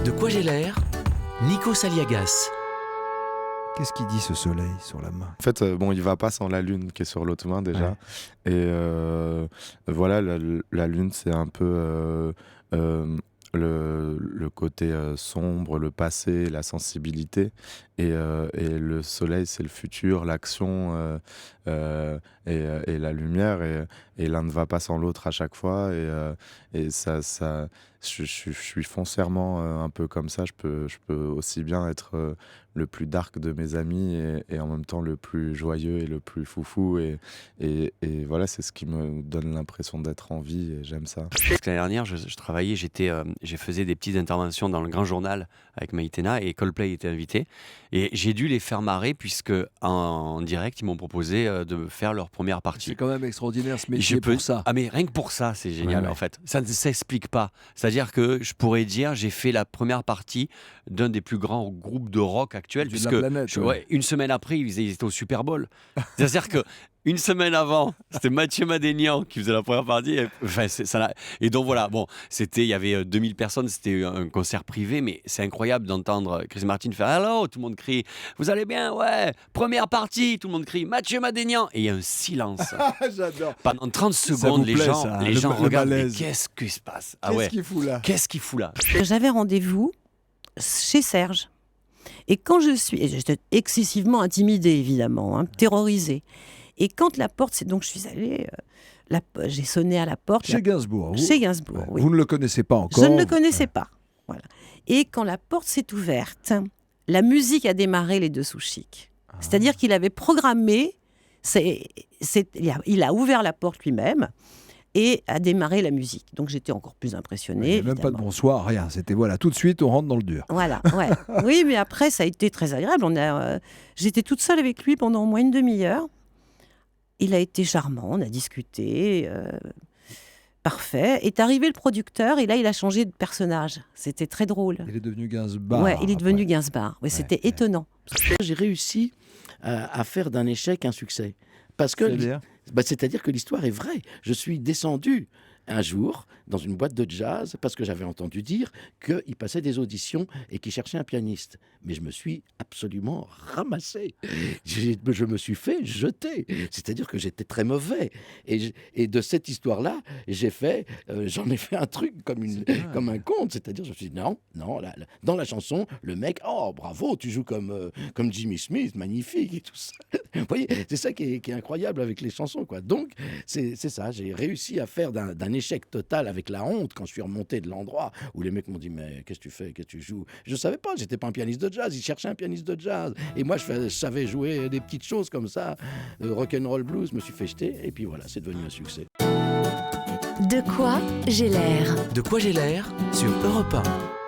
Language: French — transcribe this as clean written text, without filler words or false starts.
De quoi j'ai l'air? Nico Saliagas. Qu'est-ce qu'il dit ce soleil sur la main? En fait, il va pas sans la lune qui est sur l'autre main déjà. Ouais. Et voilà, la lune, c'est un peu le côté sombre, le passé, la sensibilité. Et le soleil, c'est le futur, l'action et la lumière. Et l'un ne va pas sans l'autre à chaque fois. Et je suis foncièrement un peu comme ça. Je peux aussi bien être le plus dark de mes amis et en même temps le plus joyeux et le plus foufou. Et voilà, c'est ce qui me donne l'impression d'être en vie et j'aime ça. Parce que l'année dernière, je travaillais, je faisais des petites interventions dans le Grand Journal avec Maïtena et Coldplay était invité. Et j'ai dû les faire marrer puisque en direct, ils m'ont proposé de faire leur première partie. C'est quand même extraordinaire ce métier pour ça. Ah mais rien que pour ça, c'est génial Ouais. en fait. Ça ne s'explique pas. C'est-à-dire que je pourrais dire, j'ai fait la première partie d'un des plus grands groupes de rock actuels. De Puisque la planète, ouais. une semaine après, ils étaient au Super Bowl. C'est-à-dire que une semaine avant, c'était Mathieu Madénian qui faisait la première partie. Et donc voilà, il y avait 2000 personnes, c'était un concert privé, mais c'est incroyable d'entendre Chris Martin faire « Allô !» tout le monde crie « Vous allez bien? Ouais !» Première partie, tout le monde crie « Mathieu Madénian !» Et il y a un silence. J'adore. Pendant 30 secondes, les gens le regardent, mais malaise. qu'est-ce qui se passe? Qu'est-ce qu'il fout là? Qu'est-ce qu'il fout là? J'avais rendez-vous chez Serge. Et quand j'étais excessivement intimidée, évidemment, terrorisée. Et quand la porte, donc je suis allée, j'ai sonné à la porte. Chez Gainsbourg. Chez Gainsbourg, oui. Vous ne le connaissez pas encore? Je ne le connaissais pas. Voilà. Et quand la porte s'est ouverte, la musique a démarré les Dessous Chic. C'est-à-dire qu'il avait programmé, il a ouvert la porte lui-même et a démarré la musique. Donc j'étais encore plus impressionnée. Il n'y a même pas de bonsoir, rien. C'était voilà, tout de suite, on rentre dans le dur. Voilà, ouais. Oui, mais après, ça a été très agréable. J'étais toute seule avec lui pendant au moins une demi-heure. Il a été charmant, on a discuté. Parfait. Est arrivé le producteur et là, il a changé de personnage. C'était très drôle. Il est devenu Gainsbourg. Ouais, il est devenu Gainsbourg. Ouais, c'était étonnant. J'ai réussi à faire d'un échec un succès. Parce que, c'est-à-dire que l'histoire est vraie. Je suis descendu un jour dans une boîte de jazz parce que j'avais entendu dire qu'il passait des auditions et qu'il cherchait un pianiste. Mais je me suis absolument ramassé. Je me suis fait jeter. C'est-à-dire que j'étais très mauvais. Et de cette histoire-là, j'en ai fait un truc comme un conte. C'est-à-dire, je me suis dit, non, dans la chanson, le mec, oh bravo, tu joues comme Jimmy Smith, magnifique et tout ça. Vous voyez, c'est ça qui est incroyable avec les chansons, quoi. Donc, c'est ça, j'ai réussi à faire d'un échec total avec la honte quand je suis remonté de l'endroit où les mecs m'ont dit mais qu'est-ce que tu fais, qu'est-ce que tu joues? Je savais pas, j'étais pas un pianiste de jazz, ils cherchaient un pianiste de jazz et moi je savais jouer des petites choses comme ça, rock'n'roll blues, je me suis fait jeter et puis voilà, c'est devenu un succès. De quoi j'ai l'air? De quoi j'ai l'air sur Europe 1.